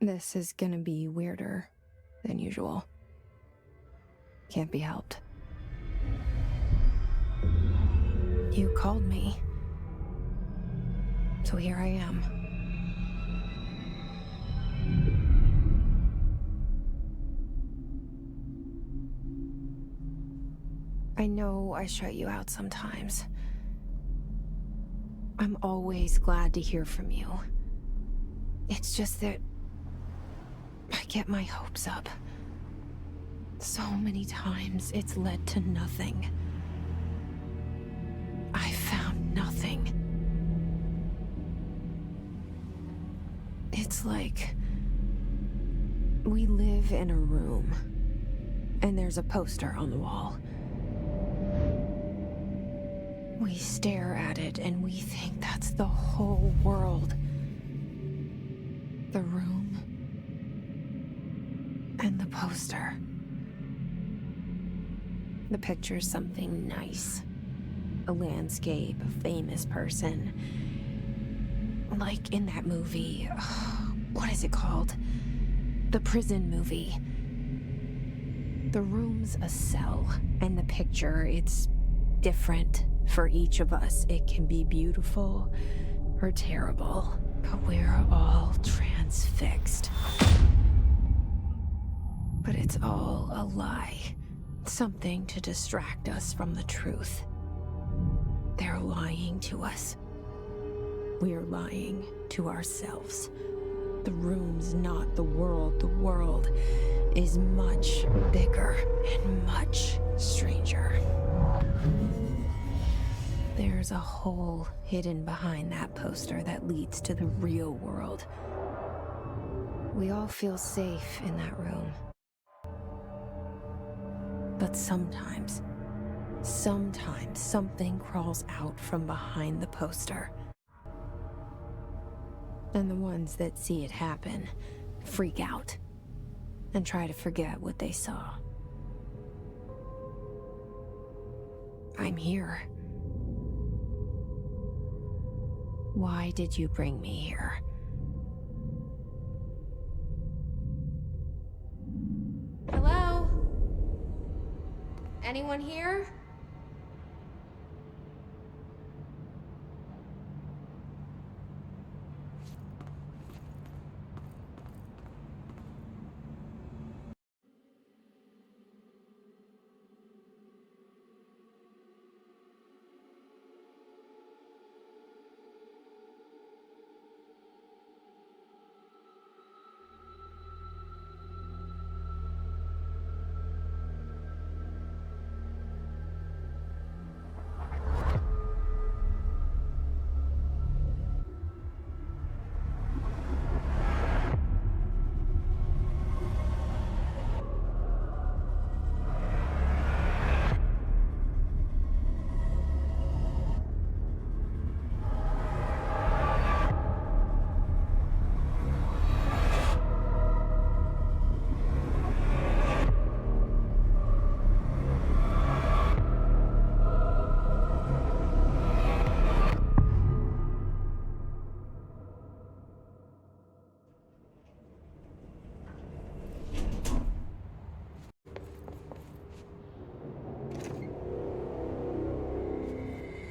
This is gonna be weirder than usual. Can't be helped. You called me. So here I am. I know I shut you out sometimes. I'm always glad to hear from you. It's just that I get my hopes up. So many times it's led to nothing. I found nothing. It's like we live in a room, and there's a poster on the wall. We stare at it and we think that's the whole world. The room and the poster. The picture's something nice. A landscape, a famous person. Like in that movie, what is it called? The prison movie. The room's a cell, and the picture, it's different for each of us. It can be beautiful or terrible, but we're all transfixed. But it's all a lie. Something to distract us from the truth. They're lying to us. We're lying to ourselves. The room's not the world. The world is much bigger and much stranger. There's a hole hidden behind that poster that leads to the real world. We all feel safe in that room. But sometimes something crawls out from behind the poster. And the ones that see it happen freak out and try to forget what they saw. I'm here. Why did you bring me here? Hello? Anyone here?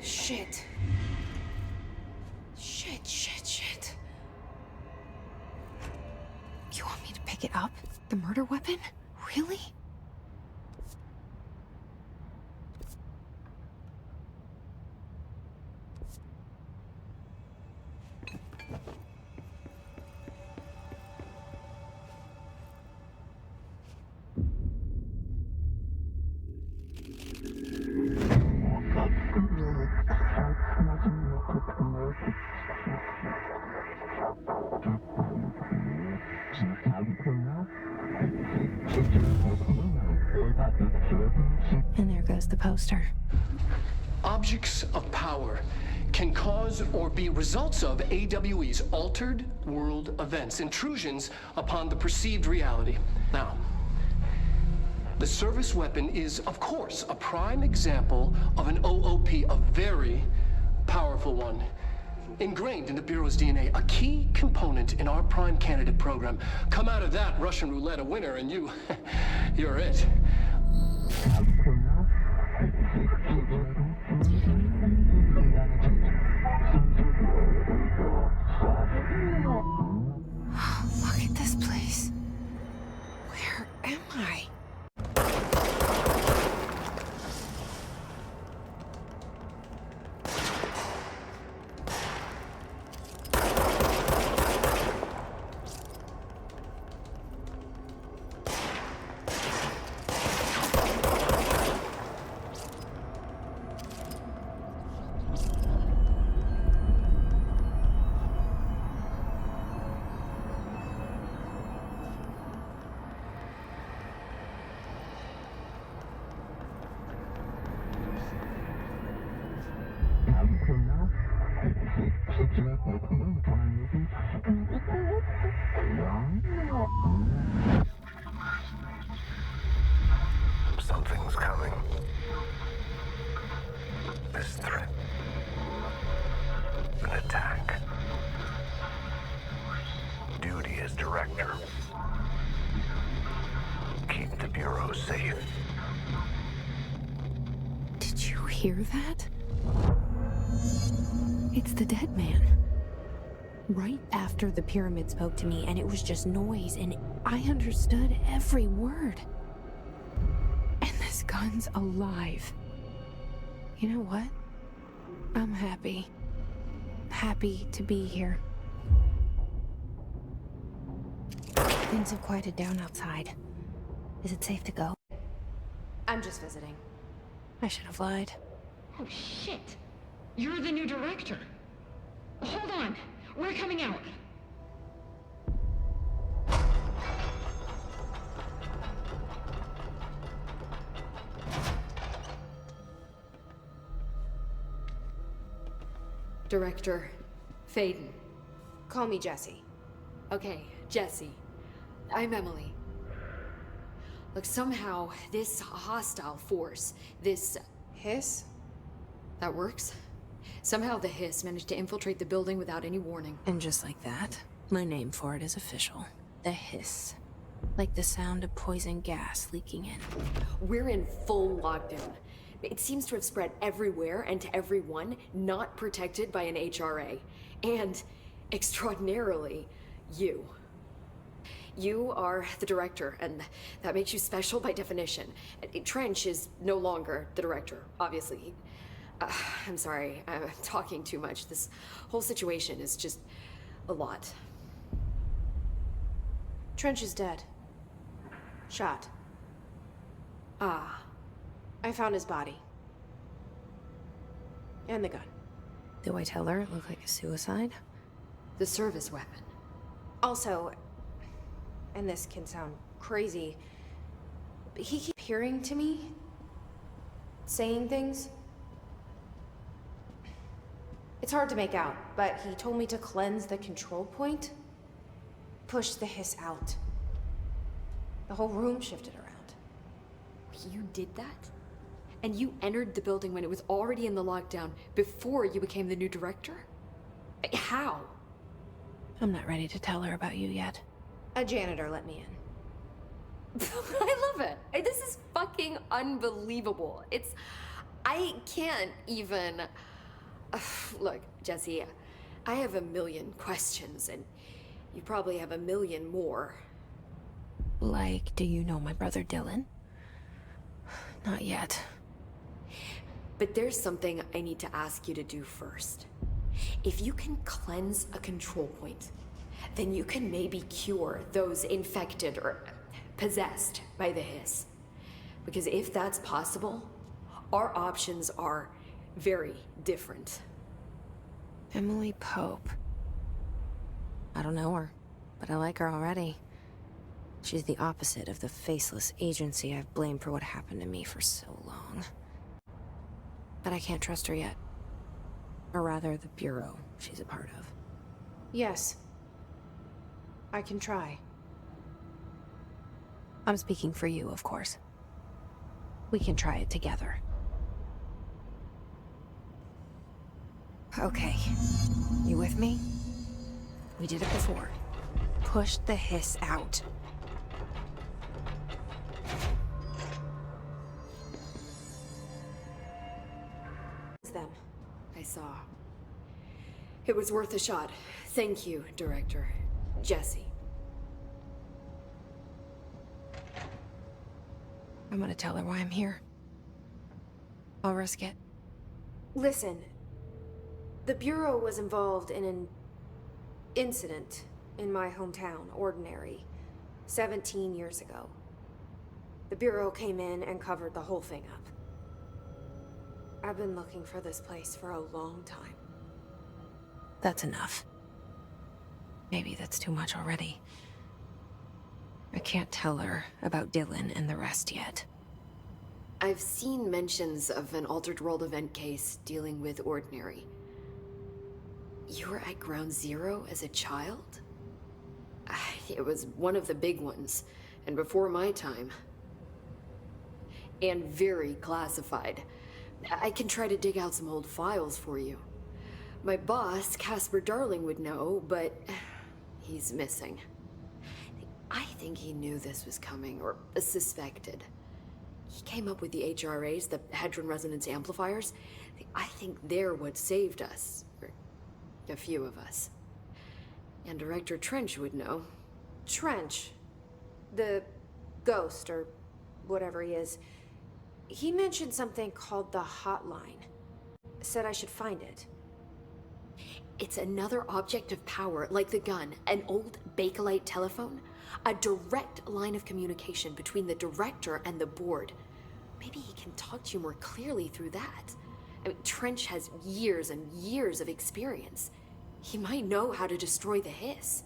Shit. Shit. You want me to pick it up? The murder weapon? Really? And there goes the poster. Objects of power can cause or be results of AWE's altered world events, intrusions upon the perceived reality. Now, the service weapon is, of course, a prime example of an OOP, a very powerful one. ingrained in the Bureau's DNA, a key component in our prime candidate program. Come out of that Russian roulette a winner, and you're it. Look at this place. Where am I? Something's coming. This threat. An attack. Duty as director. Keep the Bureau safe. Did you hear that? It's the dead man. Right after the pyramid spoke to me, and it was just noise, and I understood every word. And this gun's alive. You know what? I'm happy. Happy to be here. Things have quieted down outside. Is it safe to go? I'm just visiting. I should have lied. Oh, shit. You're the new director. Hold on. We're coming out. Director Faden. Call me Jessie. Okay, Jesse. I'm Emily. Look, somehow this hostile force, this... Hiss? That works? Somehow the hiss managed to infiltrate the building without any warning. And just like that, my name for it is official. The hiss. Like the sound of poison gas leaking in. We're in full lockdown. It seems to have spread everywhere and to everyone not protected by an HRA. And, extraordinarily, you. You are the director, and that makes you special by definition. Trench is no longer the director, obviously. I'm sorry, I'm talking too much. This whole situation is just a lot. Trench is dead. Shot. Ah. I found his body. And the gun. Do I tell her it looked like a suicide? The service weapon. Also, and this can sound crazy, but he keeps peering to me, saying things. It's hard to make out, but he told me to cleanse the control point, push the hiss out. The whole room shifted around. You did that? And you entered the building when it was already in the lockdown before you became the new director? How? I'm not ready to tell her about you yet. A janitor let me in. I love it. This is fucking unbelievable. I can't even... Look, Jesse, I have a million questions, and you probably have a million more. Like, do you know my brother Dylan? Not yet. But there's something I need to ask you to do first. If you can cleanse a control point, then you can maybe cure those infected or possessed by the hiss. Because if that's possible, our options are very different. Emily Pope. I don't know her, but I like her already. She's the opposite of the faceless agency I've blamed for what happened to me for so long. But I can't trust her yet. Or rather, the Bureau she's a part of. Yes. I can try. I'm speaking for you, of course. We can try it together. Okay. You with me? We did it before. Push the hiss out. Them. I saw. It was worth a shot. Thank you, Director. Jesse. I'm gonna tell her why I'm here. I'll risk it. Listen, the Bureau was involved in an incident in my hometown, Ordinary, 17 years ago. The Bureau came in and covered the whole thing up. I've been looking for this place for a long time. That's enough. Maybe that's too much already. I can't tell her about Dylan and the rest yet. I've seen mentions of an Altered World event case dealing with Ordinary. You were at Ground Zero as a child? It was one of the big ones, and before my time. And very classified. I can try to dig out some old files for you. My boss, Casper Darling, would know, but he's missing. I think he knew this was coming, or suspected. He came up with the HRAs, the Hadron Resonance Amplifiers. I think they're what saved us. Or a few of us. And Director Trench would know. Trench, the ghost, or whatever he is, he mentioned something called the Hotline. Said I should find it. It's another object of power, like the gun, an old Bakelite telephone. A direct line of communication between the Director and the board. Maybe he can talk to you more clearly through that. I mean, Trench has years and years of experience. He might know how to destroy the hiss.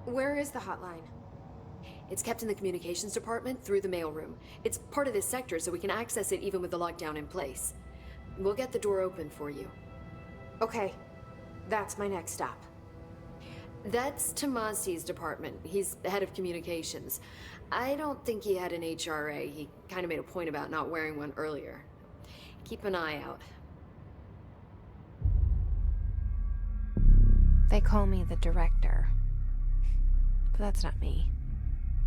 Where is the Hotline? It's kept in the communications department through the mailroom. It's part of this sector, so we can access it even with the lockdown in place. We'll get the door open for you. Okay, that's my next stop. That's Tomasi's department. He's head of communications. I don't think he had an HRA. He kind of made a point about not wearing one earlier. Keep an eye out. They call me the Director. But that's not me.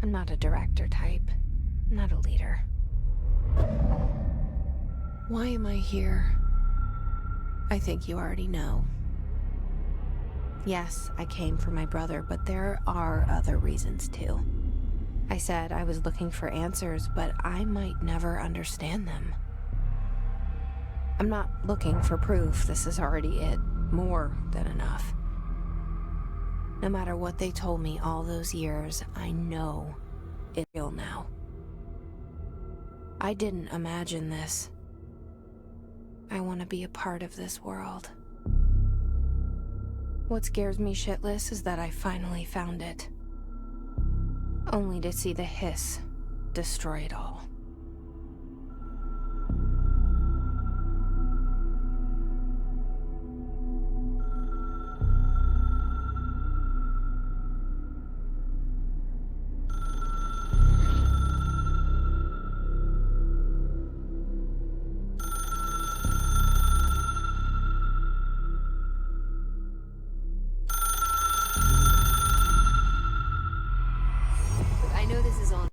I'm not a director type. I'm not a leader. Why am I here? I think you already know. Yes, I came for my brother, but there are other reasons too. I said I was looking for answers, but I might never understand them. I'm not looking for proof. This is already it. More than enough. No matter what they told me all those years, I know it's real now. I didn't imagine this. I want to be a part of this world. What scares me shitless is that I finally found it. Only to see the hiss destroy it all.